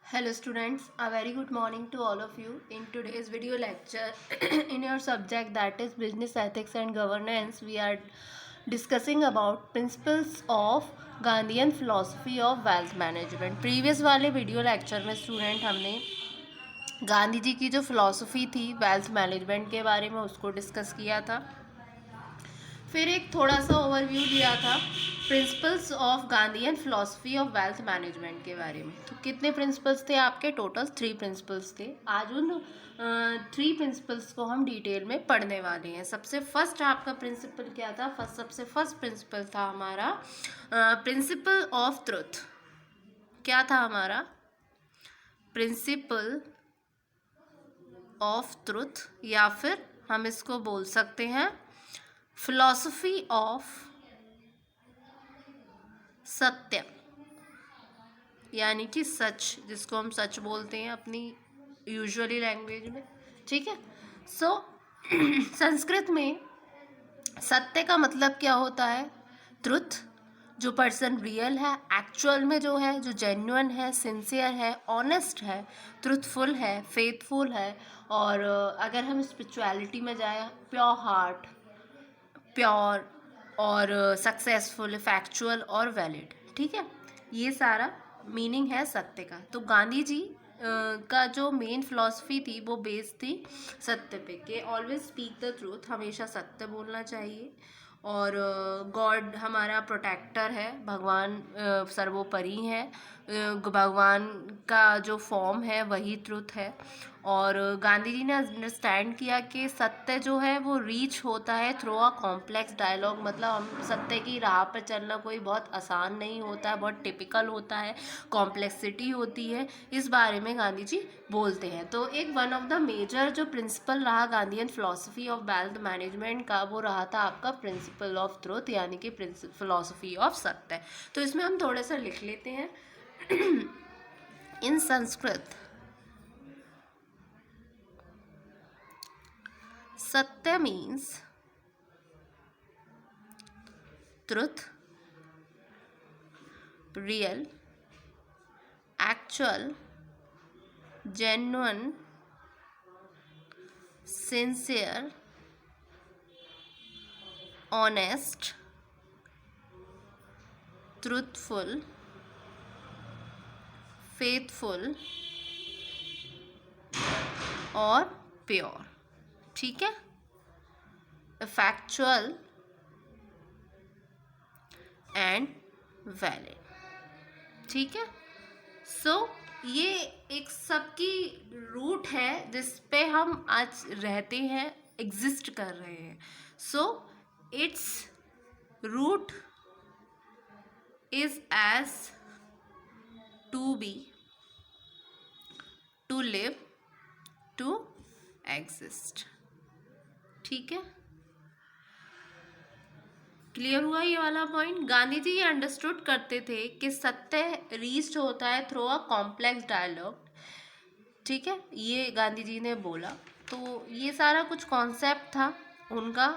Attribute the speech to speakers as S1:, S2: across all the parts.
S1: Hello students, a very good morning to all of you. In today's video lecture in your subject that is business ethics and governance, we are discussing about principles of Gandhian philosophy of wealth management. Previous वाले video lecture में student हमने गांधी जी की जो philosophy थी wealth management के बारे में उसको डिस्कस किया था। फिर एक थोड़ा सा ओवरव्यू दिया था principles of Gandhian philosophy of wealth management के बारे में। तो कितने प्रिंसिपल्स थे आपके? टोटल 3 प्रिंसिपल्स थे। आज उन 3 प्रिंसिपल्स को हम डिटेल में पढ़ने वाले हैं। सबसे फर्स्ट आपका प्रिंसिपल क्या था? सबसे फर्स्ट प्रिंसिपल था हमारा प्रिंसिपल ऑफ ट्रुथ। क्या था हमारा? प्रिंसिपल ऑफ ट्रुथ, या फिर हम इसको बोल सकते हैं फिलॉसफी ऑफ सत्य, यानी कि सच, जिसको हम सच बोलते हैं अपनी यूजुअली लैंग्वेज में। ठीक है। सो संस्कृत में सत्य का मतलब क्या होता है? ट्रुथ। जो पर्सन रियल है, एक्चुअल में जो है, जो जेन्युइन है, सिंसियर है, ऑनेस्ट है, ट्रुथफुल है, फेथफुल है, और अगर हम स्पिरिचुअलिटी में जाए, प्योर हार्ट, प्योर और सक्सेसफुल, फैक्चुअल और वैलिड। ठीक है, ये सारा मीनिंग है सत्य का। तो गांधी जी का जो मेन फिलॉसफी थी वो बेस्ड थी सत्य पे, कि ऑलवेज स्पीक द ट्रूथ, हमेशा सत्य बोलना चाहिए। और गॉड हमारा प्रोटेक्टर है, भगवान सर्वोपरि है, भगवान का जो फॉर्म है वही ट्रुथ है। और गांधी जी ने अंडरस्टैंड किया कि सत्य जो है वो रीच होता है थ्रू अ कॉम्प्लेक्स डायलॉग। मतलब हम सत्य की राह पर चलना कोई बहुत आसान नहीं होता है, बहुत टिपिकल होता है, कॉम्प्लेक्सिटी होती है। इस बारे में गांधी जी बोलते हैं। तो एक वन ऑफ द मेजर जो प्रिंसिपल रहा Gandhian philosophy of wealth management का, वो रहा था आपका प्रिंसिपल ऑफ ट्रुथ, यानी कि फिलॉसफी ऑफ सत्य। तो इसमें हम थोड़ा सा लिख लेते हैं। इन संस्कृत सत्य means truth, real, actual, genuine, sincere, honest, truthful, faithful और प्योर। ठीक है, फैक्चुअल एंड वैलिड। ठीक है। सो ये एक सबकी रूट है जिस पे हम आज रहते हैं, एग्जिस्ट कर रहे हैं। So its root is as to be, to live, to exist. ठीक है, क्लियर हुआ ये वाला पॉइंट? गांधी जी ये अंडरस्टूड करते थे कि सत्य रीच्ड होता है थ्रू अ कॉम्प्लेक्स डायलॉग। ठीक है, ये गांधी जी ने बोला। तो ये सारा कुछ कॉन्सेप्ट था उनका।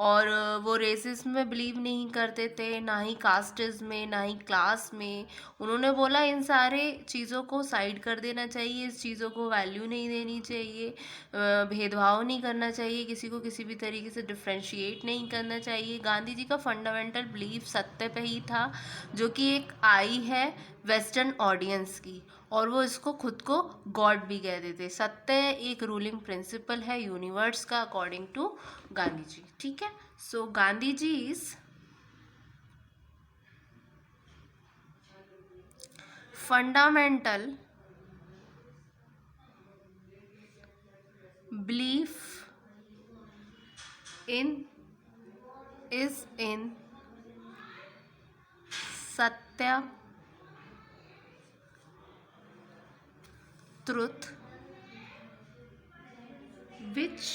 S1: और वो रेसिज्म में बिलीव नहीं करते थे, ना ही कास्टिज्म में, ना ही क्लास में। उन्होंने बोला इन सारे चीज़ों को साइड कर देना चाहिए, इस चीज़ों को वैल्यू नहीं देनी चाहिए, भेदभाव नहीं करना चाहिए, किसी को किसी भी तरीके से डिफ्रेंशिएट नहीं करना चाहिए। गांधी जी का फंडामेंटल बिलीफ सत्य पे ही था, जो कि एक आई है वेस्टर्न ऑडियंस की, और वो इसको खुद को गॉड भी कह देते। सत्य एक रूलिंग प्रिंसिपल है यूनिवर्स का, अकॉर्डिंग टू गांधी जी। ठीक है। So Gandhi ji is fundamental belief in is in satya, truth, which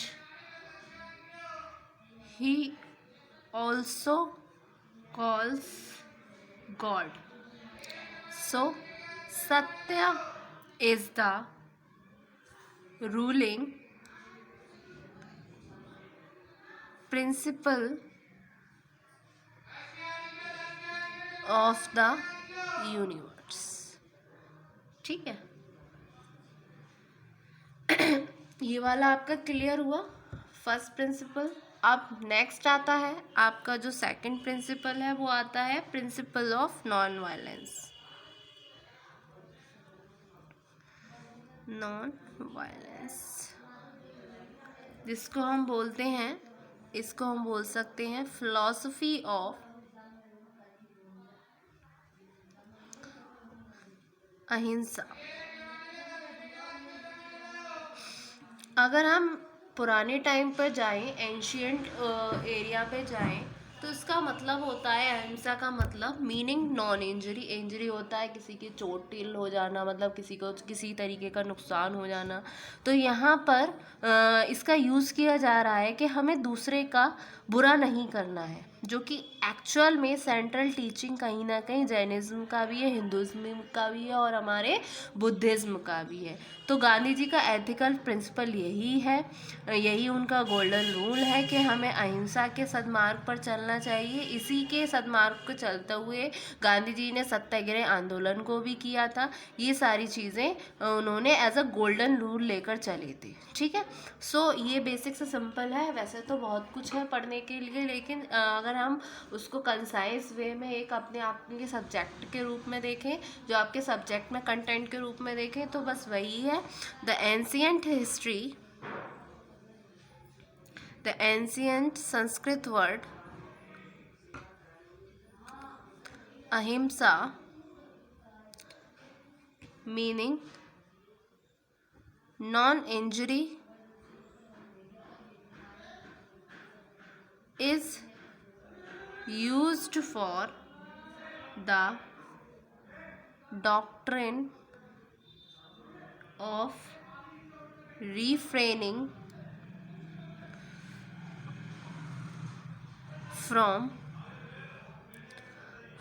S1: he also calls God. So, Satya is the ruling principle of the universe. ठीक है। ये वाला आपका क्लियर हुआ फर्स्ट प्रिंसिपल। अब नेक्स्ट आता है आपका जो सेकंड प्रिंसिपल है, वो आता है principle of non violence. Non violence जिसको हम बोलते हैं, इसको हम बोल सकते हैं फिलॉसफी ऑफ अहिंसा। अगर हम पुराने टाइम पर जाएं, एंशियंट एरिया पे जाएं, तो इसका मतलब होता है, अहिंसा का मतलब मीनिंग नॉन इंजरी। इंजरी होता है किसी की चोटिल हो जाना, मतलब किसी को किसी तरीके का नुकसान हो जाना। तो यहाँ पर इसका यूज़ किया जा रहा है कि हमें दूसरे का बुरा नहीं करना है, जो कि एक्चुअल में सेंट्रल टीचिंग कहीं ना कहीं जैनिज्म का भी है, हिंदुज़्म का भी है और हमारे बुद्धिज़्म का भी है। तो गांधी जी का एथिकल प्रिंसिपल यही है, यही उनका गोल्डन रूल है कि हमें अहिंसा के सद्मार्ग पर चलना चाहिए। इसी के सद्मार्ग को चलते हुए गांधी जी ने सत्याग्रह आंदोलन को भी किया था। ये सारी चीज़ें उन्होंने एज अ गोल्डन रूल लेकर चले थे। ठीक है, सो ये बेसिक से सिंपल है। वैसे तो बहुत कुछ है पढ़ने के लिए, लेकिन अगर हम उसको कंसाइज वे में एक अपने आप के सब्जेक्ट के रूप में देखें, जो आपके सब्जेक्ट में कंटेंट के रूप में देखें, तो बस वही है the ancient history, the ancient Sanskrit word ahimsa meaning non injury is used for the doctrine of refraining from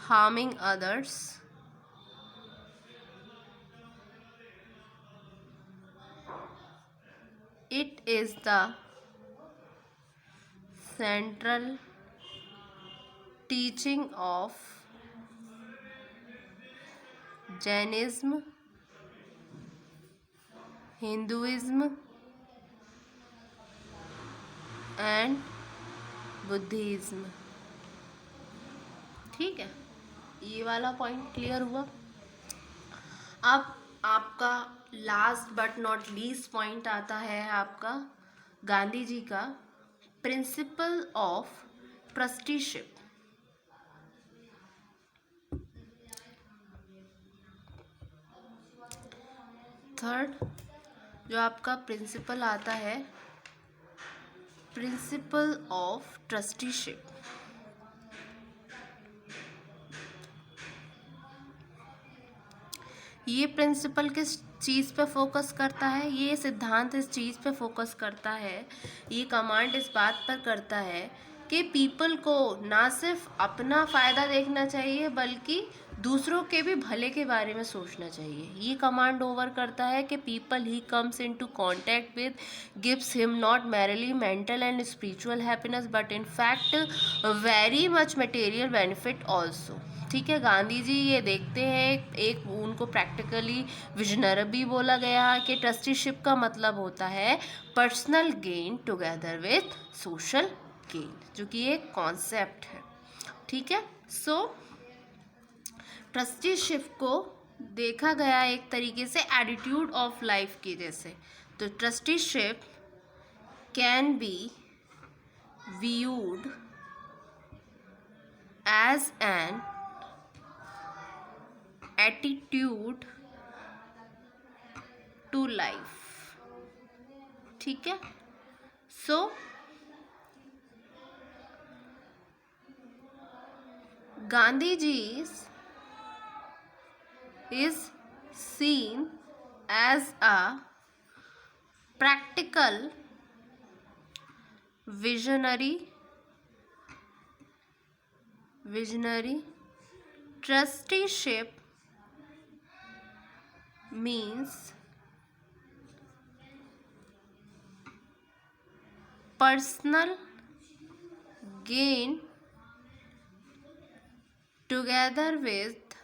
S1: harming others, it is the central teaching of Jainism, Hinduism and Buddhism। ठीक है, ये वाला पॉइंट क्लियर हुआ। अब आपका last but not least point आता है आपका गांधी जी का प्रिंसिपल ऑफ ट्रस्टीशिप। थर्ड जो आपका प्रिंसिपल आता है, प्रिंसिपल ऑफ ट्रस्टीशिप। ये प्रिंसिपल किस चीज़ पे फोकस करता है, ये सिद्धांत इस चीज़ पे फोकस करता है, ये कमांड इस बात पर करता है कि पीपल को ना सिर्फ अपना फ़ायदा देखना चाहिए, बल्कि दूसरों के भी भले के बारे में सोचना चाहिए। ये कमांड ओवर करता है कि people he comes into contact with gives him not merely mental and spiritual happiness but in fact very much material benefit also. ठीक है, गांधी जी ये देखते हैं, एक उनको प्रैक्टिकली विजनरी भी बोला गया कि ट्रस्टीशिप का मतलब होता है personal gain together with social gain, जो कि एक कॉन्सेप्ट है। ठीक है, सो ट्रस्टीशिप को देखा गया एक तरीके से एटीट्यूड ऑफ लाइफ की जैसे। तो trusteeship can be viewed as an attitude to life। ठीक है, so Gandhi ji is seen as a practical visionary trusteeship means personal gain together with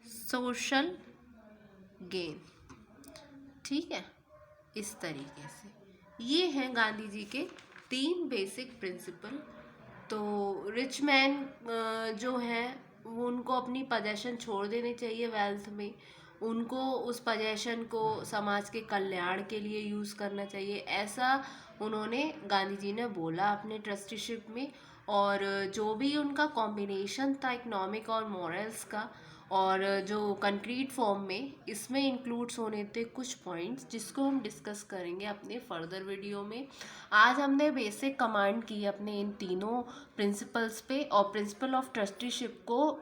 S1: social gain। ठीक है, इस तरीके से। ये हैं गांधी जी के 3 बेसिक प्रिंसिपल। तो रिच मैन जो हैं वो उनको अपनी पोजेशन छोड़ देनी चाहिए वेल्थ में, उनको उस पोजेशन को समाज के कल्याण के लिए यूज़ करना चाहिए, ऐसा उन्होंने गांधी जी ने बोला अपने ट्रस्टीशिप में। और जो भी उनका कॉम्बिनेशन था इकोनॉमिक और मॉरल्स का, और जो कंक्रीट फॉर्म में इसमें इंक्लूड्स होने थे कुछ पॉइंट्स जिसको हम डिस्कस करेंगे अपने फर्दर वीडियो में। आज हमने बेसिक कमांड की अपने इन तीनों प्रिंसिपल्स पे, और प्रिंसिपल ऑफ ट्रस्टीशिप को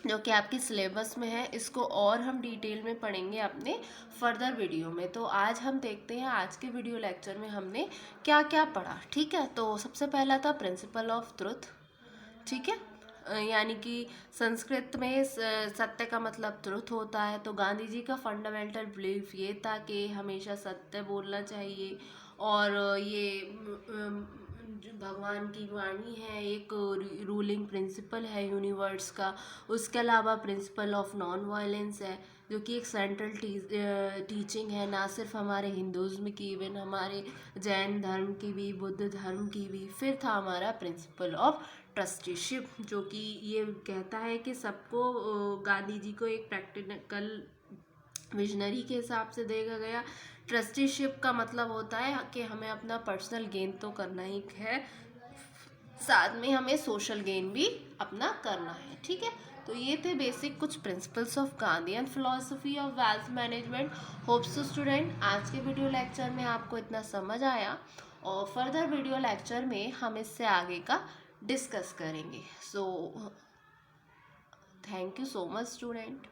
S1: जो कि आपकी सिलेबस में है, इसको और हम डिटेल में पढ़ेंगे अपने फर्दर वीडियो में। तो आज हम देखते हैं आज के वीडियो लेक्चर में हमने क्या क्या पढ़ा। ठीक है, तो सबसे पहला था प्रिंसिपल ऑफ ट्रुथ। ठीक है, यानी कि संस्कृत में सत्य का मतलब ट्रुथ होता है। तो गांधी जी का फंडामेंटल बिलीफ ये था कि हमेशा सत्य बोलना चाहिए, और ये जो भगवान की वाणी है, एक रूलिंग प्रिंसिपल है यूनिवर्स का। उसके अलावा प्रिंसिपल ऑफ नॉन वायलेंस है, जो कि एक सेंट्रल टीचिंग है, ना सिर्फ हमारे हिंदुज़्म की, इवन हमारे जैन धर्म की भी, बुद्ध धर्म की भी। फिर था हमारा प्रिंसिपल ऑफ ट्रस्टीशिप, जो कि ये कहता है कि सबको गांधी जी को एक प्रैक्टिकल विजनरी के हिसाब से देखा गया। ट्रस्टीशिप का मतलब होता है कि हमें अपना पर्सनल गेन तो करना ही है, साथ में हमें सोशल गेन भी अपना करना है। ठीक है, तो ये थे बेसिक कुछ principles of Gandhian philosophy of wealth management. Hopes student आज के वीडियो लेक्चर में आपको इतना समझ आया, और फर्दर वीडियो लेक्चर में हम इससे आगे का डिस्कस करेंगे। So thank you so much student.